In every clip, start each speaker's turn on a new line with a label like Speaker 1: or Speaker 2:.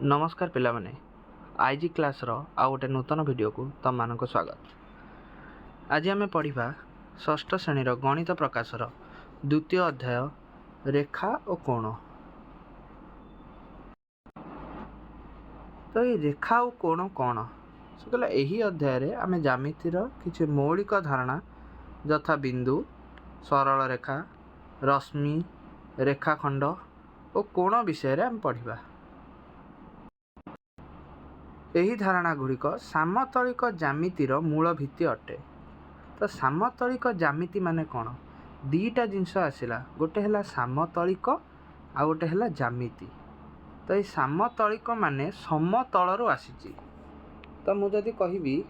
Speaker 1: नमस्कार पिलामाने IG class रो आ गोटे नूतन video को तुम मानक स्वागत। आज आम पढ़ा षष्ठ श्रेणी गणित प्रकाशर द्वितीय अध्याय रेखा और कोण। तो ये रेखा और कोण कौन से कहला यही अध्याय आम ज्यामितिर किसी मौलिक धारणा यथा बिंदु, सरल रेखा, रश्मि, रेखाखंड और कोण विषय आम पढ़ा। यही धारणा गुड़िक सामतलिक ज्यामितिर मूल भित्ति अटे। तो सामतलिक ज्यामिति माने कौन? दीटा जिनस आसला, गोटे है सामतलिक आ गोटे है ज्यामिति। तो ये सामतलिक माने समतल आसी। तो मुझे कहबी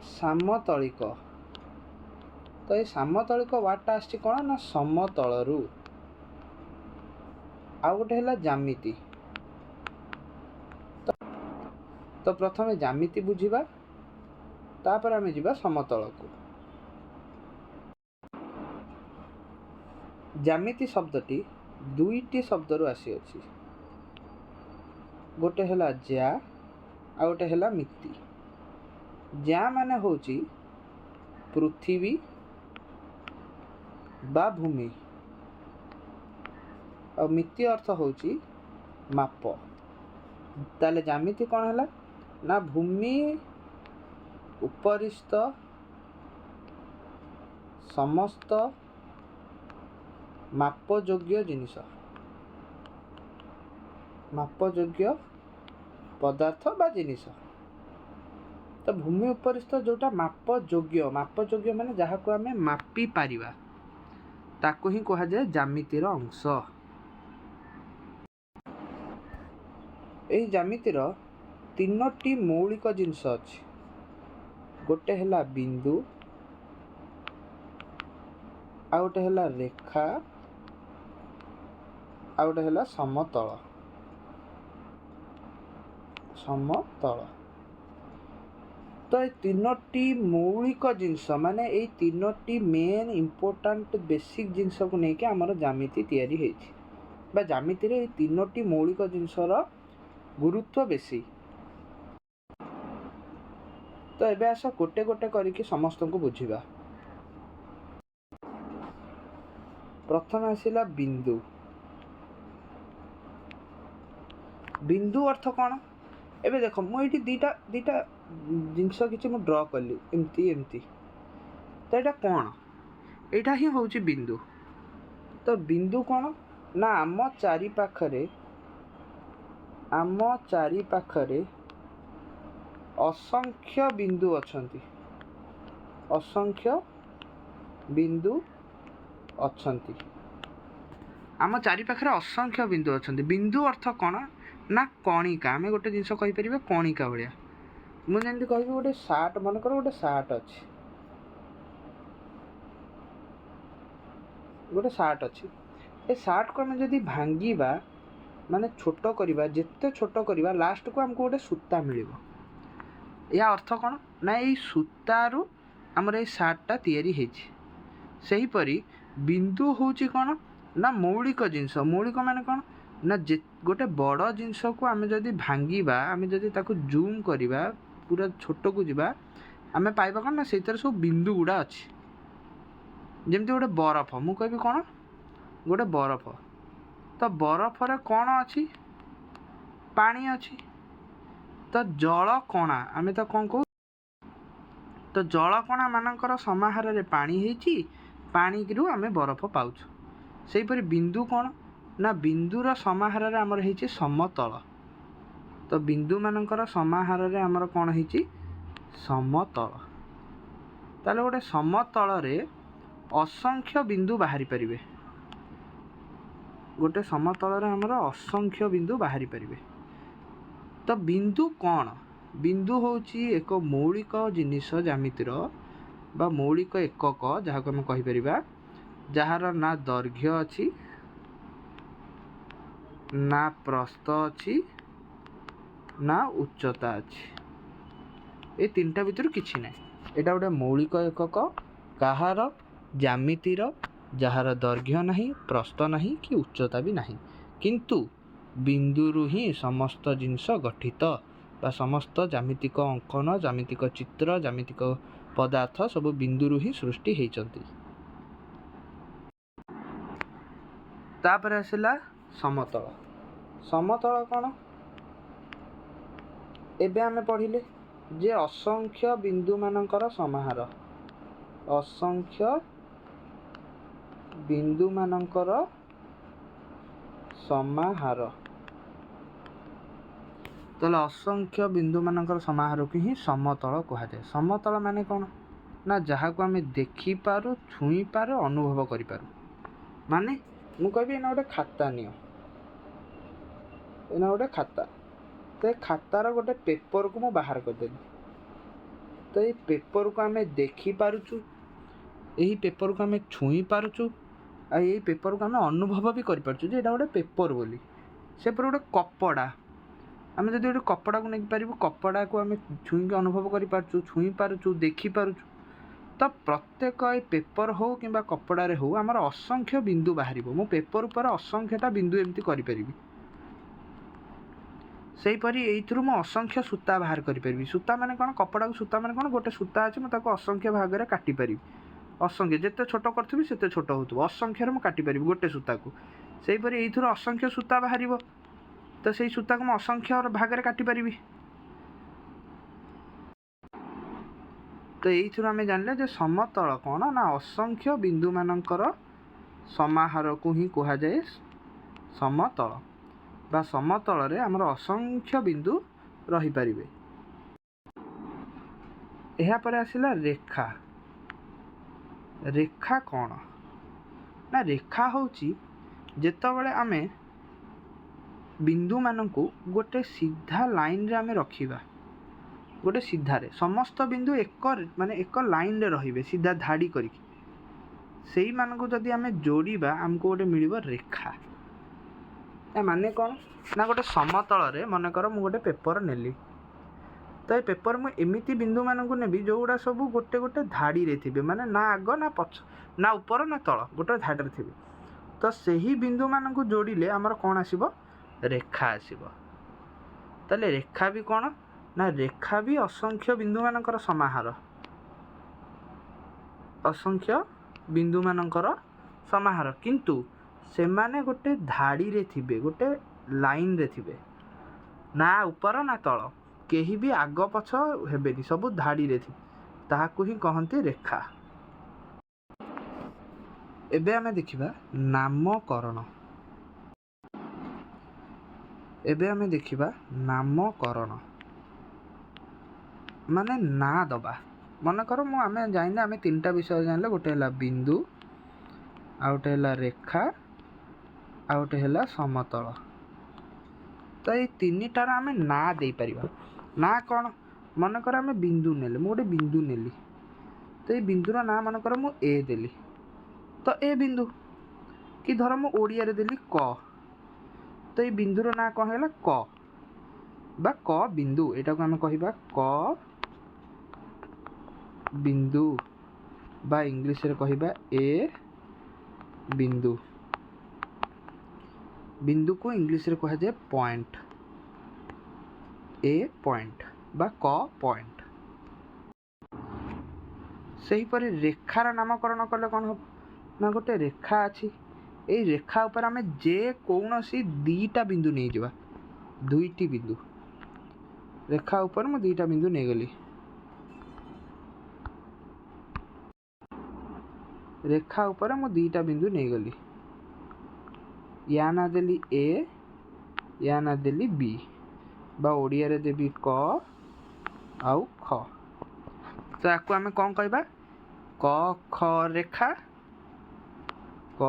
Speaker 1: सामतलिक, तो ये सामतलिक वार्डटा आसी कौन ना समतल। आ गोटे है ज्यामिति। तो प्रथम ज्यामिति बुझा, तापर आम जा समतल को। ज्यामिति शब्दटी दुईटी शब्द आसी अछि, गोटे है ज्या आ गोटे है मिति। ज्या माने होची पृथ्वी बा भूमि, और मिति अर्थ होची माप। ताले ज्यामिति कौन है ना भूमि उपरिस्थ समस्त मापयोग्य जिनिस, मापयोग्य पदार्थ बा जिनिस। तो भूमि उपरिस्थ जोटा मापयोग्य, मापयोग्य माने जहाँ को आमे मापी पारिबा ताको ही कहा जाए ज्यामितिर अंश। एही ज्यामितिर तीनोटी मौलिक जिनस अछि, गोटे है बिंदु, आ गोटे है रेखा, आ गोटे है समतल। समतल तो ये तीनोटी मौलिक जिनस माने ये तीनोटी मेन इंपोर्टेंट बेसिक जिनस को लेके आमर ज्यामिति तैयारी होइछि, बा ज्यामिति रे तीनोटी मौलिक जिनसर गुरुत्व बेसी। तो एबे आस गोटे गोटे करके समस्त को बुझिबा। प्रथम आसिला बिंदु। बिंदु अर्थ कौन? एबे देखो मुझे दीटा दीटा जिनस किसी मु ड्र कली एमती एमती। तो यहाँ कौन? यहाँ ही हूँ बिंदु। तो बिंदु कौन ना आम चारि पाखरे असंख्य बिंदु अछंती, असंख्य बिंदु अछंती। आम चारि पाखरे असंख्य बिंदु अछंती। बिंदु अर्थ कौन ना कणिका। आम गोटे जिनस कहि परिबे कणिका भलिया। मुझे कह गोटे सार्ट, मन कर गोटे सार्ट अच्छी, गोटे सार्ट अच्छी। ए सार्ट को आम जदि भांगा माने छोट करवा, जिते छोट करवा लास्ट को आमको गोटे सूता मिलिबो। या अर्थ कौन ना ये सूतारू आमर ये सार्टटा तैयारी होइछि। सही परी बिंदु होची कौन ना मौलिक जिनस। मौलिक माने कौन ना गोटे बड़ जिनस को आम जदि भांगा, आम जदि ताकू जूम करवा पूरा छोट को जीवा, आम पाइबा कौन ना से सब बिंदु गुड़ा अच्छी। जमती गोटे बरफ, मु कहबी कौन गोटे बरफ। तो बरफ रे कौन अच्छी? पानी अच्छी। तो जल कणा आम तो कौन कहू? तो जल कणा मानकर समाहार रे पानी होइछि, पानी रु आम बरफ पाउछु। सेही परी बिंदु कौन ना बिंदुर समाहार रे आमर होइछि समतल। तो बिंदु मानकर समाहार रे आमर कौन होइछि समतल। ताले गोटे समतल रे असंख्य बिंदु बाहरी परिबे। गोटे समतल रे आमर असंख्य बिंदु बाहरी परिबे। तो बिंदु कौन? बिंदु होची एक मौलिक जिनिस ज्यामितिर बा मौलिक एकक, जहाँ को आम कहि परिबा जहार ना दैर्घ्य अच्छी, ना प्रस्थ अच्छी, ना उच्चता अच्छी। ये तीनटा भितर किछि ना। एटा गोटे मौलिक एकक कहार ज्यामितिर जहार दैर्घ्य नहीं, प्रस्थ नहीं कि उच्चता भी नहीं, किंतु ବିନ୍ଦୁରୁ ହିଁ ସମସ୍ତ ଜିନିଷ ଗଠିତ ବା ସମସ୍ତ ଜ୍ୟାମିତିକ ଅଙ୍କନ, ଜ୍ୟାମିତିକ ଚିତ୍ର, ଜ୍ୟାମିତିକ ପଦାର୍ଥ ସବୁ ବିନ୍ଦୁରୁ ହିଁ ସୃଷ୍ଟି ହେଇଛନ୍ତି। ତାପରେ ଆସିଲା ସମତଳ। ସମତଳ କ'ଣ? ଏବେ ଆମେ ପଢ଼ିଲେ ଯେ ଅସଂଖ୍ୟ ବିନ୍ଦୁମାନଙ୍କର ସମାହାର। ଅସଂଖ୍ୟ ବିନ୍ଦୁମାନଙ୍କର ସମାହାର। ତାହେଲେ ଅସଂଖ୍ୟ ବିନ୍ଦୁମାନଙ୍କର ସମାହାରକୁ ହିଁ ସମତଳ କୁହାଯାଏ। ସମତଳ ମାନେ କ'ଣ? ନା ଯାହାକୁ ଆମେ ଦେଖିପାରୁ, ଛୁଇଁପାରୁ, ଅନୁଭବ କରିପାରୁ। ମାନେ ମୁଁ କହିବି ଏଇନା ଗୋଟେ ଖାତା ନିଅ, ଏଇନା ଗୋଟେ ଖାତା, ତ ଏ ଖାତାର ଗୋଟେ ପେପରକୁ ମୁଁ ବାହାର କରିଦେଲି। ତ ଏଇ ପେପରକୁ ଆମେ ଦେଖିପାରୁଛୁ, ଏହି ପେପରକୁ ଆମେ ଛୁଇଁ ପାରୁଛୁ, ଆଉ ଏଇ ପେପରକୁ ଆମେ ଅନୁଭବ ବି କରିପାରୁଛୁ ଯେ ଏଇଟା ଗୋଟେ ପେପର ବୋଲି। ସେପରି ଗୋଟେ କପଡ଼ା, ଆମେ ଯଦି ଗୋଟେ କପଡ଼ାକୁ ନେଇପାରିବୁ, କପଡ଼ାକୁ ଆମେ ଛୁଇଁକି ଅନୁଭବ କରିପାରୁଛୁ, ଛୁଇଁ ପାରୁଛୁ, ଦେଖିପାରୁଛୁ। ତ ପ୍ରତ୍ୟେକ ଏଇ ପେପର ହେଉ କିମ୍ବା କପଡ଼ାରେ ହେଉ ଆମର ଅସଂଖ୍ୟ ବିନ୍ଦୁ ବାହାରିବ। ମୁଁ ପେପର ଉପରେ ଅସଂଖ୍ୟଟା ବିନ୍ଦୁ ଏମିତି କରିପାରିବି। ସେହିପରି ଏଇଥିରୁ ମୁଁ ଅସଂଖ୍ୟ ସୂତା ବାହାର କରିପାରିବି। ସୂତା ମାନେ କ'ଣ? କପଡ଼ାକୁ ସୂତା ମାନେ କ'ଣ? ଗୋଟେ ସୂତା ଅଛି, ମୁଁ ତାକୁ ଅସଂଖ୍ୟ ଭାଗରେ କାଟିପାରିବି। ଅସଂଖ୍ୟ ଯେତେ ଛୋଟ କରିଥିବି ସେତେ ଛୋଟ ହେଉଥିବ, ଅସଂଖ୍ୟରେ ମୁଁ କାଟିପାରିବି ଗୋଟେ ସୂତାକୁ। ସେହିପରି ଏଇଥିରୁ ଅସଂଖ୍ୟ ସୂତା ବାହାରିବ, ତ ସେଇ ସୂତାକୁ ମୁଁ ଅସଂଖ୍ୟ ଭାଗରେ କାଟିପାରିବି। ତ ଏଇଥିରୁ ଆମେ ଜାଣିଲେ ଯେ ସମତଳ କ'ଣ? ନା ଅସଂଖ୍ୟ ବିନ୍ଦୁମାନଙ୍କର ସମାହାରକୁ ହିଁ କୁହାଯାଏ ସମତଳ, ବା ସମତଳରେ ଆମର ଅସଂଖ୍ୟ ବିନ୍ଦୁ ରହିପାରିବେ। ଏହାପରେ ଆସିଲା ରେଖା। ରେଖା କ'ଣ? ନା ରେଖା ହେଉଛି ଯେତେବେଳେ ଆମେ ବିନ୍ଦୁମାନଙ୍କୁ ଗୋଟେ ସିଧା ଲାଇନରେ ଆମେ ରଖିବା, ଗୋଟେ ସିଧାରେ ସମସ୍ତ ବିନ୍ଦୁ ଏକ ଲାଇନରେ ରହିବେ ସିଧା ଧାଡ଼ି କରିକି, ସେଇମାନଙ୍କୁ ଯଦି ଆମେ ଯୋଡ଼ିବା ଆମକୁ ଗୋଟେ ମିଳିବ ରେଖା। ମାନେ କ'ଣ? ନା ଗୋଟେ ସମତଳରେ ମନେକର ମୁଁ ଗୋଟେ ପେପର ନେଲି, ତ ଏ ପେପର ମୁଁ ଏମିତି ବିନ୍ଦୁମାନଙ୍କୁ ନେବି ଯେଉଁଗୁଡ଼ା ସବୁ ଗୋଟେ ଗୋଟେ ଧାଡ଼ିରେ ଥିବେ, ମାନେ ନା ଆଗ ନା ପଛ, ନା ଉପର ନା ତଳ, ଗୋଟେ ଧାଡ଼ିରେ ଥିବେ। ତ ସେହି ବିନ୍ଦୁମାନଙ୍କୁ ଯୋଡ଼ିଲେ ଆମର କ'ଣ ଆସିବ? ରେଖା ଆସିବ। ତାହେଲେ ରେଖା ବି କ'ଣ? ନା ରେଖା ବି ଅସଂଖ୍ୟ ବିନ୍ଦୁମାନଙ୍କର ସମାହାର। ଅସଂଖ୍ୟ ବିନ୍ଦୁମାନଙ୍କର ସମାହାର, କିନ୍ତୁ ସେମାନେ ଗୋଟେ ଧାଡ଼ିରେ ଥିବେ, ଗୋଟେ ଲାଇନରେ ଥିବେ, ନା ଉପର ନା ତଳ, କେହି ବି ଆଗ ପଛ ହେବେନି, ସବୁ ଧାଡ଼ିରେ ଥିବେ, ତାହାକୁ ହିଁ କହନ୍ତି ରେଖା। ଏବେ ଆମେ ଦେଖିବା ନାମକରଣ। ଏବେ ଆମେ ଦେଖିବା ନାମକରଣ ମାନେ ନାଁ ଦେବା। ମନେକର ଆମେ ଜାଣିଲେ, ଆମେ ତିନିଟା ବିଷୟ ଜାଣିଲେ, ଗୋଟେ ହେଲା ବିନ୍ଦୁ, ଆଉ ଗୋଟେ ହେଲା ରେଖା, ଆଉ ଗୋଟେ ହେଲା ସମତଳ। ତ ଏଇ ତିନିଟାର ଆମେ ନାଁ ଦେଇପାରିବା। ନାଁ କ'ଣ? ମନେକର ଆମେ ବିନ୍ଦୁ ନେଲେ, ମୁଁ ଗୋଟେ ବିନ୍ଦୁ ନେଲି, ତ ଏଇ ବିନ୍ଦୁର ନାଁ ମନେକର ମୁଁ ଏ ଦେଲି, ତ ଏ ବିନ୍ଦୁ। କି ଧର ମୁଁ ଓଡ଼ିଆରେ ଦେଲି କ, ତ ଏଇ ବିନ୍ଦୁର ନାଁ କ'ଣ ହେଲା? କ ବା କ ବିନ୍ଦୁ। ଏଇଟାକୁ ଆମେ କହିବା କ ବିନ୍ଦୁ, ବା ଇଂଲିଶରେ କହିବା ଏ ବିନ୍ଦୁ। ବିନ୍ଦୁକୁ ଇଂଲିଶରେ କୁହାଯାଏ ପଏଣ୍ଟ, ଏ ପଏଣ୍ଟ ବା କ ପଏଣ୍ଟ। ସେହିପରି ରେଖାର ନାମକରଣ କଲେ କ'ଣ ହେବ? ନା ଗୋଟେ ରେଖା ଅଛି, ଏଇ ରେଖା ଉପରେ ଆମେ ଯେକୌଣସି ଦୁଇଟା ବିନ୍ଦୁ ନେଇଯିବା, ଦୁଇଟି ବିନ୍ଦୁ, ରେଖା ଉପରେ ମୁଁ ଦୁଇଟା ବିନ୍ଦୁ ନେଇଗଲି, ରେଖା ଉପରେ ମୁଁ ଦୁଇଟା ବିନ୍ଦୁ ନେଇଗଲି, ୟା ନାଁ ଦେଲି ଏ, ୟା ନାଁ ଦେଲି ବି, ବା ଓଡ଼ିଆରେ ଦେବି କ ଆଉ ଖ। ତ ଆକୁ ଆମେ କ'ଣ କହିବା? କ ଖ ରେଖା, କ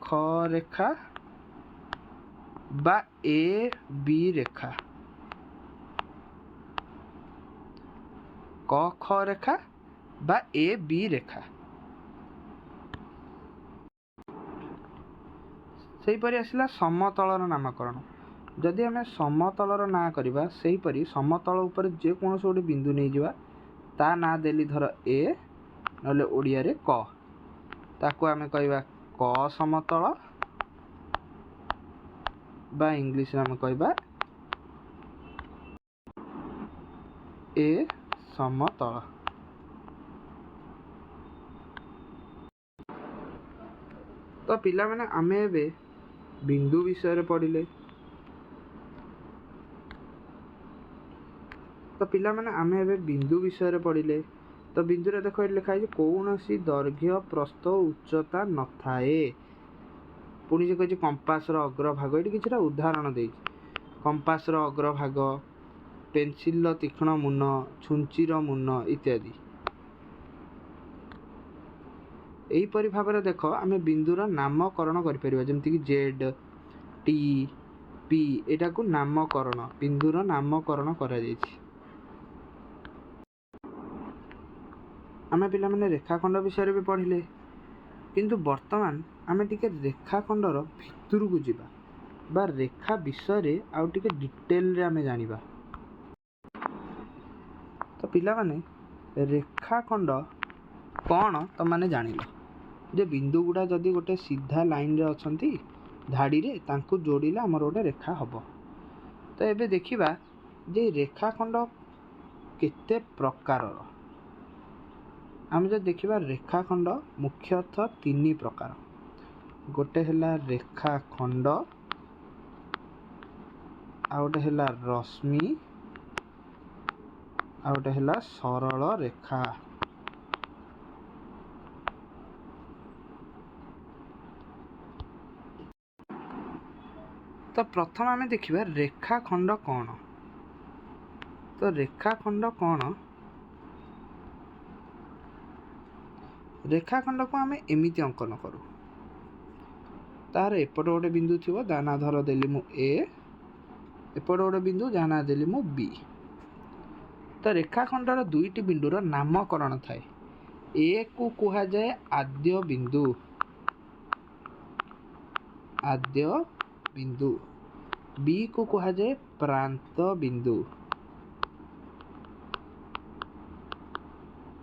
Speaker 1: ଖ ରେଖା ବା ଏ ବି ରେଖା, କ ଖ ରେଖା ବା ଏ ବି ରେଖା। ସେହିପରି ଆସିଲା ସମତଳର ନାମକରଣ। ଯଦି ଆମେ ସମତଳର ନାଁ କରିବା, ସେହିପରି ସମତଳ ଉପରେ ଯେକୌଣସି ଗୋଟେ ବିନ୍ଦୁ ନେଇଯିବା, ତା ନାଁ ଦେଲି ଧର ଏ, ନହେଲେ ଓଡ଼ିଆରେ କ, ତାକୁ ଆମେ କହିବା କ ସମତଳ, बा इंग्लिश रे आम कहबा ए समतल। तो पिला माने आमे एबे बिंदु विषय पढ़िले। तो पिला माने आमे एबे बिंदु विषय पढ़िले। तो बिंदु रे देखो लिखा है कौन सी दैर्घ्य प्रस्थ उच्चता न थाए। पुणी जे कहि कंपास रो अग्रभाग ये किछटा उदाहरण दे। कंपास रो अग्रभाग, पेंसिल रो तीक्ष्ण मुन, छुंची रो मुन इत्यादि। एही परि भाबरे देखो आमे बिंदुर नामकरण करि परिबा जेमति कि जेड, टी, पी एटा को नामकरण बिंदुर नामकरण करा जायछि। आमे पिला माने रेखाखंड विषय भी पढ़िले, किंतु वर्तमान आमे टिके रेखाखंडर भितर को जिबा बा रेखा विषय आउ टिके डिटेल रे आमे जानिबा। तो पिला माने रेखाखंड कौन तो माने जानिलो जे बिंदु गुडा जदि गोटे सीधा लाइन रे अछंती धाड़ी रे तांको जोड़िले हमर गोटे रेखा हबो। तो एबे देखिबा जे रेखाखंड केते प्रकारर। आम जो देखिबा रेखाखंड मुख्यतः 3 प्रकार। गोटे हला रेखाखंड, आ गोटे हला रश्मि, आ गोटे हला सरल रेखा। तो प्रथम आमे देखिबा रेखाखंड कौन। तो रेखाखंड कौन, रेखाखंड को आमे एमिति अंकन करू। तार एपटे गोटे बिंदु थिबो दाना धर देली मु ए, एपटे गोटे बिंदु दाना देली मु बी। तो रेखाखंडर दुईटी बिंदुर नामकरण थाए। ए को कुहा जाए आद्य बिंदु, आद्य बिंदु। बी को कुहा जाए प्रांत बिंदु।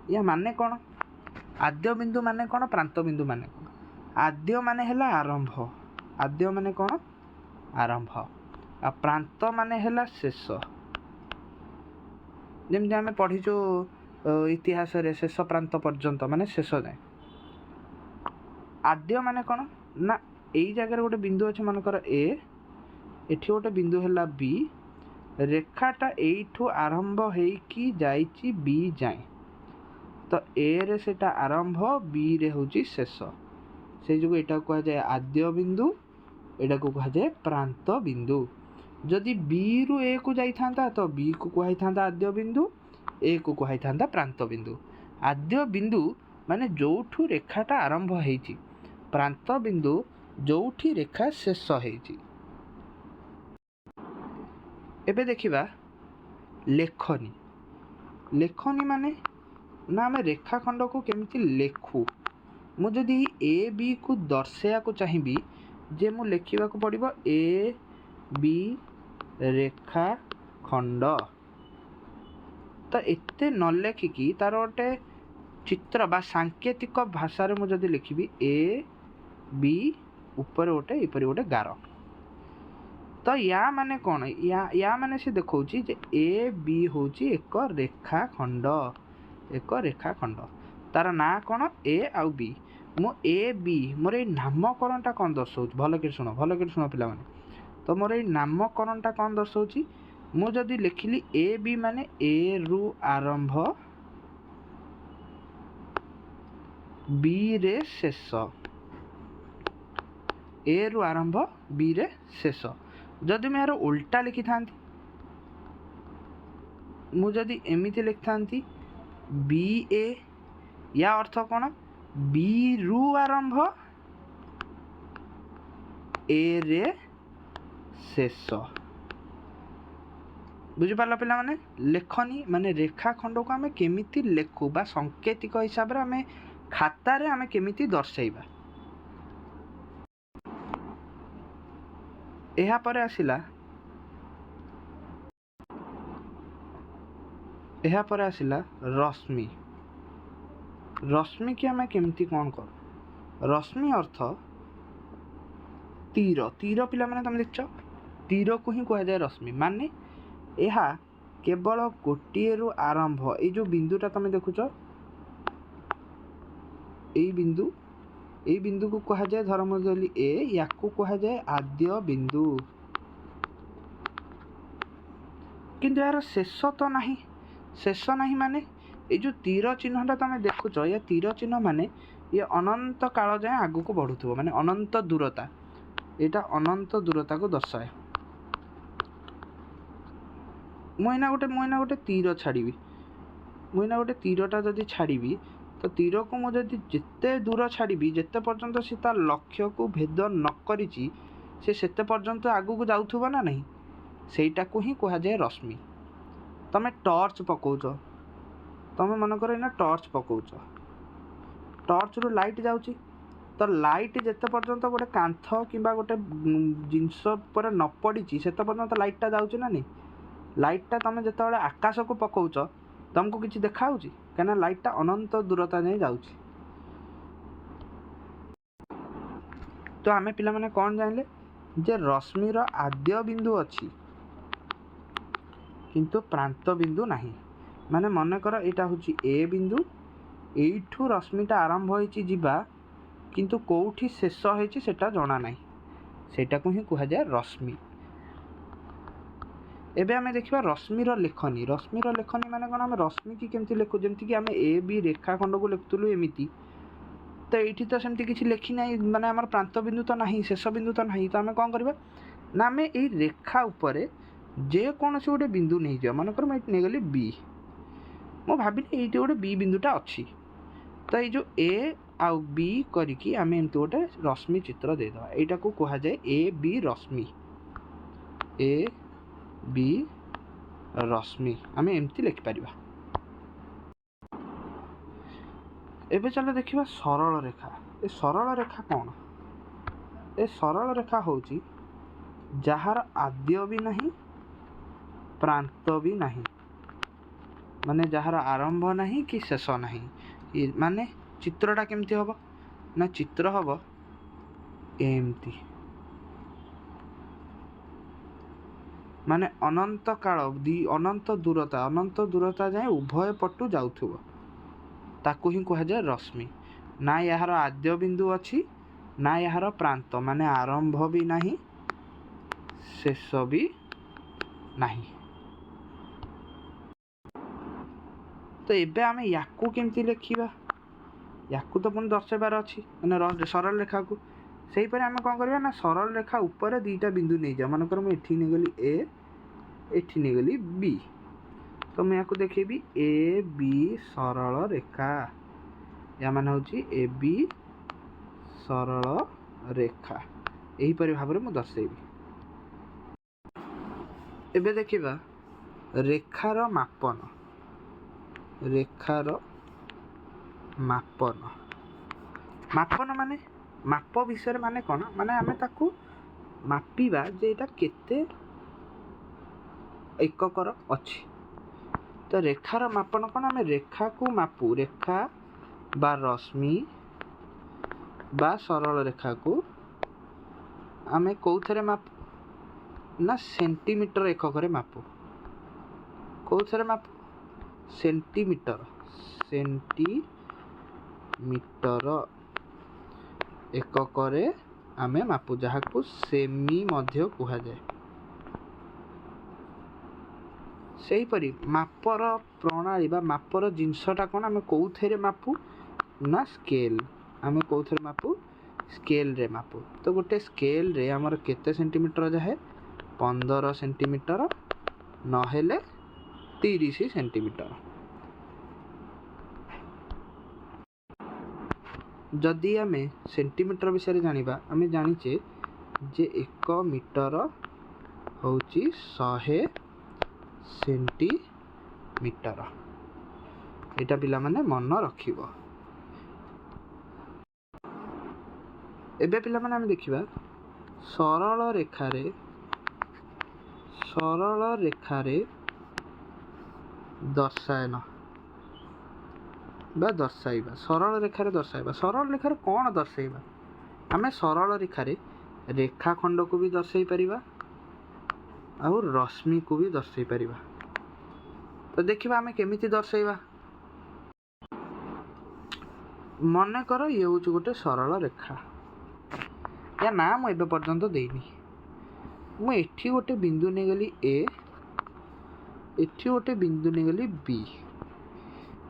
Speaker 1: या माने कौन, आद्य बिंदु माने कौन, प्रांत बिंदु माने कौन। आद्य माने हेला आरंभ, आद्य माने कौन आरंभ, आ प्रांत माने हेला शेष। जेमति आमे पढ़िचो इतिहास रे शेष प्रांत पर्यंत माने शेष जाए। आद्य माने कौन ना एई जगह गोटे बिंदु अछि मानकर ए, एठी गोटे बिंदु हेला बी, रेखाटा एइठू आरंभ हेइकी जाइची बी जाए। तो ए रे सेटा आरंभ, बी रे होची शेष। से जो एटा को जाए आद्य बिंदु, एटा को कहा जाए प्रांत बिंदु। जदि बी रु ए को जाई थांता तो बी को कहाई थांता आद्य बिंदु, ए को कहाई थांता प्रांत बिंदु। आद्य बिंदु माने जोठू रेखाटा आरंभ हेइची, प्रांत बिंदु जोठी रेखा शेष हेइची। एबे देखिबा लेखनी। लेखनी माने ना आमे रेखाखंड को केमिति लेखु। मु जदि ए बी को दर्शाया को चाहिबी जे मु लेखिबा को पड़िबो ए बी रेखाखंड। तो एते न लेखिकी तार गोटे चित्र बा सांकेतिक भाषा रे मु जदि लिखिबी ए बी ऊपर गोटे एपरि गोटे गार। तो या माने कौन, या माने से देखौची जे ए बी होची एक रेखाखंड, एक रेखाखंड। तार ना कौन ए आउ बी। मु ए बी मोर ए नामकरणटा कौन दर्शाउची, भल के शुण पिला माने। तो मोर ए नामकरणटा कौन दर्शाउची, मु जदि लिखिली ए बी माने ए रु आरंभ, बी रे शेष। ए रु आरंभ, बी रे शेष। जदि मैं यार उल्टा लिखि थांती, मु जदि एमिति लिखि थांती बी ए, या अर्थ कौन बी रु आरंभ, ए रे शेष। बुझिपार पिला माने लेखनी माने रेखाखंड को आमे केमिति लेखु बा संकेतिक हिसाब रे आमे खाता रे आमे केमिति दर्शाइबा। एहा परे आसिला, एहा परे आसिला रश्मि। रश्मि की आमे केमिति कोन करू। रश्मि अर्थ तीर। तीर पिला माने तुम देखछ तीर को ही कहुए रश्मि माने यह केवल गोटे रु आरंभ ये जो बिंदुटा तुम देखुच यही बिंदु को कहुए धर मुझे ए या कहुए आद्य बिंदु किंतु यार शेष तो नहीं शेष नहीं माने ये जो तीर चिन्हटा तुम देखुच ये तीर चिन्ह माने ये अनंत काल जाए आगु को बढ़ुव माने अनंत दूरता यहाँ अनंत दूरता को दर्शाए मुझे गोटे तीर छाड़ी मुझे गोटे तीरटा जदि छाड़ी तो तीर को मुझे जिते दूर छाड़ी जिते पर्यंत सी तार लक्ष्य को भेद न करिछि से सेते पर्यंत आगु को जाउथुबा ना नहीं सेटा को ही कहुए रश्मि तमे टॉर्च पकाउछ तमे मन कर ना टॉर्च पकाउछ टॉर्च रु लाइट जाउछि तो लाइट जिते पर्यंत गोटे कांथ किंबा गोटे जिनस पर न पड़ी से पर्यंत लाइटटा जाउछि ना नहीं लाइटटा तुम जिते आकाश को पकाउछ तुमको किसी देखा कहीं लाइटटा अनंत दूरता जाए जाउछि तो आमे पिला माने कौन जानले जे रश्मिर आद्य बिंदु अच्छी किंतु प्रांत बिंदु नहीं माने मन कर यहाँ हूँ ए बिंदु एठू रश्मिटा आरंभ होइछि जिबा किंतु कोठी शेष होइछि सेटा जणा नहीं सेटा को ही कहुए रश्मि एबे आमे देखिबा रश्मिर लेखनी माने कोन आमे रश्मि की केमती लेखु जेमती कि आमे ए बी रेखाखंड को लेखुलु एमिति तो ये तो सेमती किसी लेखी ना माने आमर प्रांत बिंदु तो नहीं शेष बिंदु तो नहीं तो आमे कौन करबा ना आमे ए रेखा उपरे जे कौन से गोटे बिंदु नहीं जा मानकर मैं नहीं गली बी मो भाविली ये गोटे बी बिंदुटा अच्छी तो ये जो ए आउ बी करिकी आमे एमती गोटे रश्मि चित्र देदेवा यहाँ को कहुए A B Rashmi A B रश्मि आमे एमती लिखिपर एबे चलो देखिबा सरल रेखा ए सरल रेखा कौन ए सरल रेखा होची जार आद्य भी नहीं प्रांत भी नहीं माने जार आरंभ नहीं कि शेष नहीं माने चित्रटा केमती हम ना चित्र हम एमती माने अनंत काल अनंत दूरता जाए उभय पटु जाउथुबो ताकू ही कहुए रश्मि ना यार आद्य बिंदु अच्छी ना यार प्रांत माने आरंभ भी नहीं शेष भी नहीं तो एबे आमे याकू केमती लिखिबा याकू तो पुणी दर्शाइबार अच्छी माने सरल रेखा को सही पर आमे कौन करबा ना सरल रेखा ऊपर दुईटा बिंदु नहीं जा मानकर मैं एठी नहीं गली ए एठी नहीं गली बी तो मैं आपको देखेबी ए बी सरल रेखा या मान हूँ ए बी सरल रेखा यहीपरि भाव में मुझे दर्शेबी एबे देखिबा रेखार मापन मापन माने माप विषय माने कौन माने आमे ताकू मापिबा जे एटा केते एककर अच्छी तो रेखार मापन कौन आमे रेखा को मापू रेखा बा रश्मि बा सरल रेखा को आमे कौथरे मापू ना सेंटीमीटर एकक मापू कौथरे मापू सेंटीमीटर एकक आमे मापू जहाँ को सेमी मध्य कहा जाए सेहीपरि मापर प्रणाली बा मापर जिनसटा कौन आमे कौथरे मापू ना स्केल आमे कौथरे मापू स्केल रे मापू तो गोटे स्केल रे हमर केते सेंटीमीटर जाए 15 सेंटीमीटर नहेले 30 सेंटीमीटर जदि आमे सेंटीमीटर विषय जानिबा आमे जानिचे जे 1 मीटर होची 100 सेंटीमीटर एटा पिला माने मन रखिबो एबे पिला माने आमे देखिबा सरल रेखारे दर्शायन बा दर्शाइबा सरल रेखारे दर्शाइबा सरल रेखारे कौन दर्शाइबा आमे सरल रेखारे रेखाखंड को भी दर्शाई परिबा ଆଉ ରଶ୍ମିକୁ ବି ଦର୍ଶାଇ ପାରିବା। ତ ଦେଖିବା ଆମେ କେମିତି ଦର୍ଶାଇବା। ମନେକର ଇଏ ହେଉଛି ଗୋଟେ ସରଳ ରେଖା। ୟା ନା ମୁଁ ଏବେ ପର୍ଯ୍ୟନ୍ତ ଦେଇନି। ମୁଁ ଏଠି ଗୋଟେ ବିନ୍ଦୁ ନେଇଗଲି ଏ, ଏଠି ଗୋଟେ ବିନ୍ଦୁ ନେଇଗଲି ବି।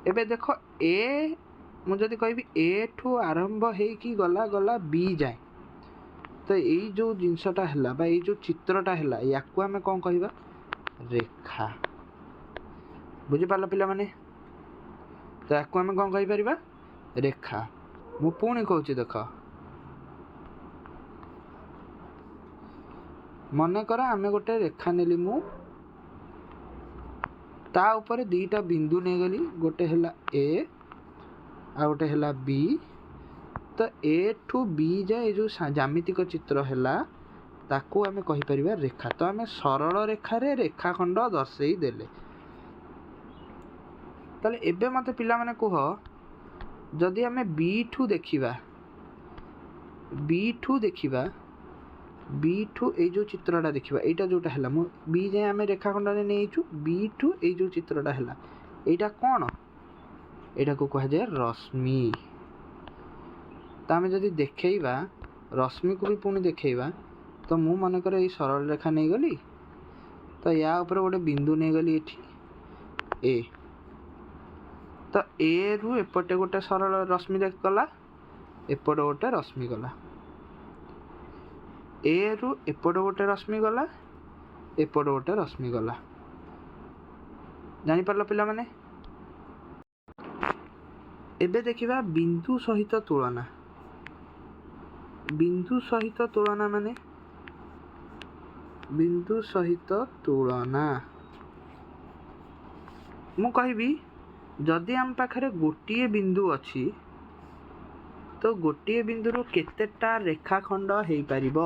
Speaker 1: ଏବେ ଦେଖ ଏ, ମୁଁ ଯଦି କହିବି ଏ ଠୁ ଆରମ୍ଭ ହେଇକି ଗଲା ବି ଯାଏ, ତ ଏଇ ଯେଉଁ ଜିନିଷଟା ହେଲା ବା ଏଇ ଯେଉଁ ଚିତ୍ରଟା ହେଲା, ୟାକୁ ଆମେ କ'ଣ କହିବା? ରେଖା। ବୁଝିପାରିଲ ପିଲାମାନେ? ତ ୟାକୁ ଆମେ କ'ଣ କହିପାରିବା? ରେଖା। ମୁଁ ପୁଣି କହୁଛି ଦେଖ, ମନେକର ଆମେ ଗୋଟେ ରେଖା ନେଲି, ମୁଁ ତା ଉପରେ ଦୁଇଟା ବିନ୍ଦୁ ନେଇଗଲି, ଗୋଟେ ହେଲା ଏ ଆଉ ଗୋଟେ ହେଲା ବି। ତ ଏ ଠୁ ବି ଯାଏ ଏ ଯେଉଁ ଜ୍ୟାମିତିକ ଚିତ୍ର ହେଲା ତାକୁ ଆମେ କହିପାରିବା ରେଖା। ତ ଆମେ ସରଳ ରେଖାରେ ରେଖାଖଣ୍ଡ ଦର୍ଶାଇ ଦେଲେ। ତାହେଲେ ଏବେ ମୋତେ ପିଲାମାନେ କୁହ, ଯଦି ଆମେ ବି ଠୁ ଦେଖିବା, ବି ଠୁ ଏଇ ଯେଉଁ ଚିତ୍ରଟା ଦେଖିବା, ଏଇଟା ଯେଉଁଟା ହେଲା, ମୁଁ ବି ଯାଏଁ ଆମେ ରେଖାଖଣ୍ଡରେ ନେଇଛୁ, ବି ଠୁ ଏଇ ଯେଉଁ ଚିତ୍ରଟା ହେଲା, ଏଇଟା କ'ଣ? ଏଇଟାକୁ କୁହାଯାଏ ରଶ୍ମି। ତ ଆମେ ଯଦି ଦେଖେଇବା, ରଶ୍ମିକୁ ବି ପୁଣି ଦେଖେଇବା, ତ ମୁଁ ମନେକର ଏଇ ସରଳ ରେଖା ନେଇଗଲି, ତ ୟା ଉପରେ ଗୋଟେ ବିନ୍ଦୁ ନେଇଗଲି ଏଠି ଏ। ତ ଏ ରୁ ଏପଟେ ଗୋଟେ ସରଳ ରଶ୍ମି ଗଲା, ଏପଟେ ଗୋଟେ ରଶ୍ମି ଗଲା। ଏ ରୁ ଏପଟେ ଗୋଟେ ରଶ୍ମି ଗଲା, ଏପଟେ ଗୋଟେ ରଶ୍ମି ଗଲା। ଜାଣିପାରିଲ ପିଲାମାନେ? ଏବେ ଦେଖିବା ବିନ୍ଦୁ ସହିତ ତୁଳନା। ବିନ୍ଦୁ ସହିତ ତୁଳନା ମାନେ, ବିନ୍ଦୁ ସହିତ ତୁଳନା ମୁଁ କହିବି, ଯଦି ଆମ ପାଖରେ ଗୋଟିଏ ବିନ୍ଦୁ ଅଛି, ତ ଗୋଟିଏ ବିନ୍ଦୁରୁ କେତେଟା ରେଖାଖଣ୍ଡ ହେଇପାରିବ?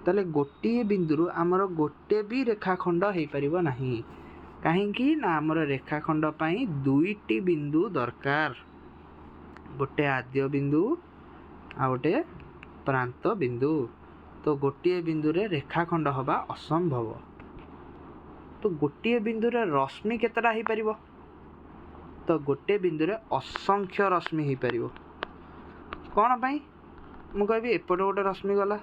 Speaker 1: ତାହେଲେ ଗୋଟିଏ ବିନ୍ଦୁରୁ ଆମର ଗୋଟେ ବି ରେଖାଖଣ୍ଡ ହେଇପାରିବ ନାହିଁ। କାହିଁକି ନା ଆମର ରେଖାଖଣ୍ଡ ପାଇଁ ଦୁଇଟି ବିନ୍ଦୁ ଦରକାର, ଗୋଟେ ଆଦ୍ୟ ବିନ୍ଦୁ ଆଉ ଗୋଟେ ପ୍ରାନ୍ତ ବିନ୍ଦୁ। ତ ଗୋଟିଏ ବିନ୍ଦୁରେ ରେଖାଖଣ୍ଡ ହେବା ଅସମ୍ଭବ। ତ ଗୋଟିଏ ବିନ୍ଦୁରେ ରଶ୍ମି କେତେଟା ହେଇପାରିବ? ତ ଗୋଟେ ବିନ୍ଦୁରେ ଅସଂଖ୍ୟ ରଶ୍ମି ହେଇପାରିବ। କ'ଣ ପାଇଁ? ମୁଁ କହିବି ଏପଟେ ଗୋଟେ ରଶ୍ମି ଗଲା,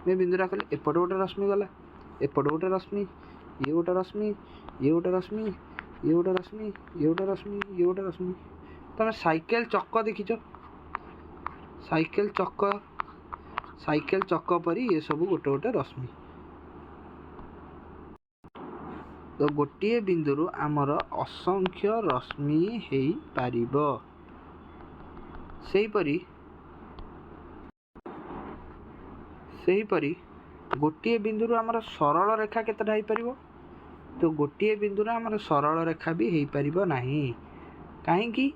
Speaker 1: ମୁଁ ବିନ୍ଦୁଟା କଲି, ଏପଟେ ଗୋଟେ ରଶ୍ମି ଗଲା, ଏପଟେ ଗୋଟେ ରଶ୍ମି, ଇଏ ଗୋଟେ ରଶ୍ମି, ଇଏ ଗୋଟେ ରଶ୍ମି, ଇଏ ଗୋଟେ ରଶ୍ମି, ଇଏ ଗୋଟେ ରଶ୍ମି, ଇଏ ଗୋଟେ ରଶ୍ମି। ତମେ ସାଇକେଲ ଚକ ଦେଖିଛ? ସାଇକେଲ ଚକ ପରି ଏସବୁ ଗୋଟେ ଗୋଟେ ରଶ୍ମି। ତ ଗୋଟିଏ ବିନ୍ଦୁରୁ ଆମର ଅସଂଖ୍ୟ ରଶ୍ମି ହେଇପାରିବ। ସେହିପରି ଗୋଟିଏ ବିନ୍ଦୁରୁ ଆମର ସରଳ ରେଖା କେତେଟା ହେଇପାରିବ? ତ ଗୋଟିଏ ବିନ୍ଦୁରୁ ଆମର ସରଳ ରେଖା ବି ହେଇପାରିବ ନାହିଁ। କାହିଁକି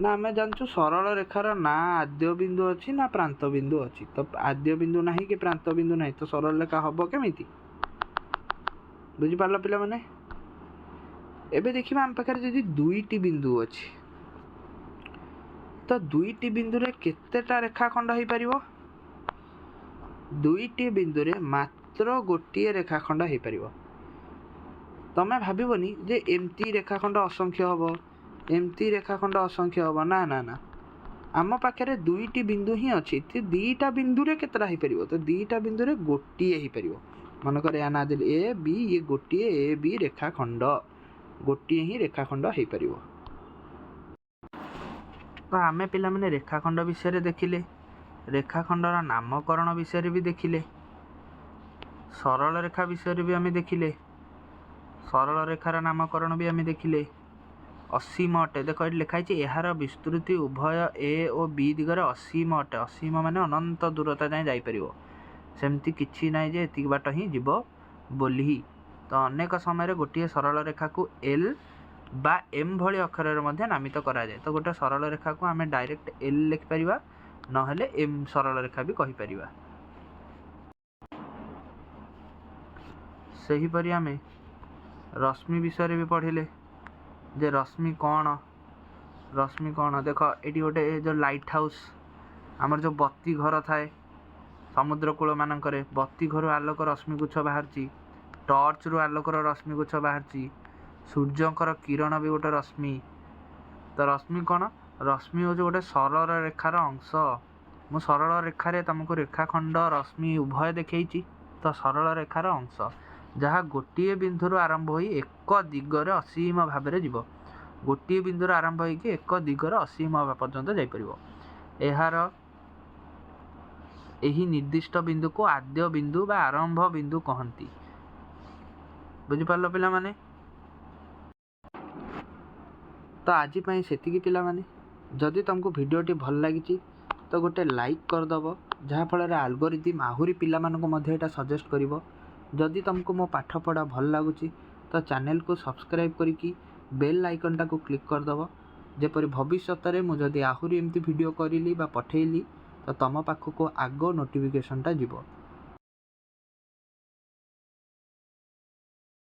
Speaker 1: ନା ଆମେ ଜାଣିଛୁ ସରଳ ରେଖାର ନା ଆଦ୍ୟ ବିନ୍ଦୁ ଅଛି ନା ପ୍ରାନ୍ତ ବିନ୍ଦୁ ଅଛି। ତ ଆଦ୍ୟ ବିନ୍ଦୁ ନାହିଁ କି ପ୍ରାନ୍ତ ବିନ୍ଦୁ ନାହିଁ, ତ ସରଳ ରେଖା ହବ କେମିତି? ବୁଝିପାରିଲ ପିଲାମାନେ? ଏବେ ଦେଖିବା ଆମ ପାଖରେ ଯଦି ଦୁଇଟି ବିନ୍ଦୁ ଅଛି, ତ ଦୁଇଟି ବିନ୍ଦୁରେ କେତେଟା ରେଖାଖଣ୍ଡ ହେଇପାରିବ? ଦୁଇଟି ବିନ୍ଦୁରେ ମାତ୍ର ଗୋଟିଏ ରେଖାଖଣ୍ଡ ହେଇପାରିବ। ତମେ ଭାବିବନି ଯେ ଏମିତି ରେଖାଖଣ୍ଡ ଅସଂଖ୍ୟ ହବ, ଏମିତି ରେଖାଖଣ୍ଡ ଅସଂଖ୍ୟ ହବ। ନା ନା ନା, ଆମ ପାଖରେ ଦୁଇଟି ବିନ୍ଦୁ ହିଁ ଅଛି। ଦୁଇଟା ବିନ୍ଦୁରେ କେତେଟା ହେଇପାରିବ? ତ ଦୁଇଟା ବିନ୍ଦୁରେ ଗୋଟିଏ ହେଇପାରିବ। ମନେକର ୟା ନାଁ ଦେଲି ଏ ବି, ଇଏ ଗୋଟିଏ ଏ ବି ରେଖାଖଣ୍ଡ, ଗୋଟିଏ ହିଁ ରେଖାଖଣ୍ଡ ହେଇପାରିବ। ତ ଆମେ ପିଲାମାନେ ରେଖାଖଣ୍ଡ ବିଷୟରେ ଦେଖିଲେ, ରେଖାଖଣ୍ଡର ନାମକରଣ ବିଷୟରେ ବି ଦେଖିଲେ, ସରଳ ରେଖା ବିଷୟରେ ବି ଆମେ ଦେଖିଲେ, ସରଳ ରେଖାର ନାମକରଣ ବି ଆମେ ଦେଖିଲେ। ଅସୀମ ଅଟେ, ଦେଖ ଏଠି ଲେଖା ହେଇଛି ଏହାର ବିସ୍ତୃତି ଉଭୟ ଏ ଓ ବି ଦିଗରେ ଅସୀମ ଅଟେ। ଅସୀମ ମାନେ ଅନନ୍ତ ଦୂରତା ଯାଏଁ ଯାଇପାରିବ। ସେମିତି କିଛି ନାହିଁ ଯେ ଏତିକି ବାଟ ହିଁ ଯିବ ବୋଲି। ତ ଅନେକ ସମୟରେ ଗୋଟିଏ ସରଳ ରେଖାକୁ ଏଲ୍ ବା ଏମ୍ ଭଳି ଅକ୍ଷରରେ ମଧ୍ୟ ନାମିତ କରାଯାଏ। ତ ଗୋଟେ ସରଳ ରେଖାକୁ ଆମେ ଡାଇରେକ୍ଟ ଏଲ୍ ଲେଖିପାରିବା, ନହେଲେ ଏମ୍ ସରଳ ରେଖା ବି କହିପାରିବା। ସେହିପରି ଆମେ ରଶ୍ମି ବିଷୟରେ ବି ପଢ଼ିଲେ ଯେ ରଶ୍ମି କ'ଣ? ଦେଖ ଏଠି ଗୋଟେ ଯେଉଁ ଲାଇଟ୍ ହାଉସ୍, ଆମର ଯେଉଁ ବତି ଘର ଥାଏ, ସମୁଦ୍ର କୂଳମାନଙ୍କରେ ବତି ଘରୁ ଆଲୋକ ରଶ୍ମିଗୁଚ୍ଛ ବାହାରୁଛି, ଟର୍ଚ୍ଚରୁ ଆଲୋକର ରଶ୍ମିଗୁଚ୍ଛ ବାହାରୁଛି, ସୂର୍ଯ୍ୟଙ୍କର କିରଣ ବି ଗୋଟେ ରଶ୍ମି। ତ ରଶ୍ମି କ'ଣ? ରଶ୍ମି ହେଉଛି ଗୋଟେ ସରଳ ରେଖାର ଅଂଶ। ମୁଁ ସରଳ ରେଖାରେ ତୁମକୁ ରେଖାଖଣ୍ଡ ରଶ୍ମି ଉଭୟ ଦେଖେଇଛି। ତ ସରଳ ରେଖାର ଅଂଶ ଯାହା ଗୋଟିଏ ବିନ୍ଦୁରୁ ଆରମ୍ଭ ହୋଇ ଏକ ଦିଗରେ ଅସୀମ ଭାବରେ ଯିବ। ଗୋଟିଏ ବିନ୍ଦୁରୁ ଆରମ୍ଭ ହୋଇକି ଏକ ଦିଗରେ ଅସୀମ ପର୍ଯ୍ୟନ୍ତ ଯାଇପାରିବ। ଏହି ନିର୍ଦ୍ଦିଷ୍ଟ ବିନ୍ଦୁକୁ ଆଦ୍ୟ ବିନ୍ଦୁ ବା ଆରମ୍ଭ ବିନ୍ଦୁ କହନ୍ତି। ବୁଝିପାରିଲ ପିଲାମାନେ? ତ ଆଜି ପାଇଁ ସେତିକି ପିଲାମାନେ। ଯଦି ତୁମକୁ ଭିଡ଼ିଓଟି ଭଲ ଲାଗିଛି ତ ଗୋଟେ ଲାଇକ୍ କରିଦେବ, ଯାହାଫଳରେ ଆଲଗୋରିଦିମ୍ ଆହୁରି ପିଲାମାନଙ୍କୁ ମଧ୍ୟ ଏଇଟା ସଜେଷ୍ଟ କରିବ। ଯଦି ତୁମକୁ ମୋ ପାଠପଢ଼ା ଭଲ ଲାଗୁଛି ତ ଚ୍ୟାନେଲକୁ ସବସ୍କ୍ରାଇବ୍ କରିକି ବେଲ୍ ଆଇକନ୍ଟାକୁ କ୍ଲିକ୍ କରିଦେବ, ଯେପରି ଭବିଷ୍ୟତରେ ମୁଁ ଯଦି ଆହୁରି ଏମିତି ଭିଡ଼ିଓ କରିଲି ବା ପଠେଇଲି ତ ତୁମ ପାଖକୁ ଆଗ ନୋଟିଫିକେସନ୍ଟା ଯିବ।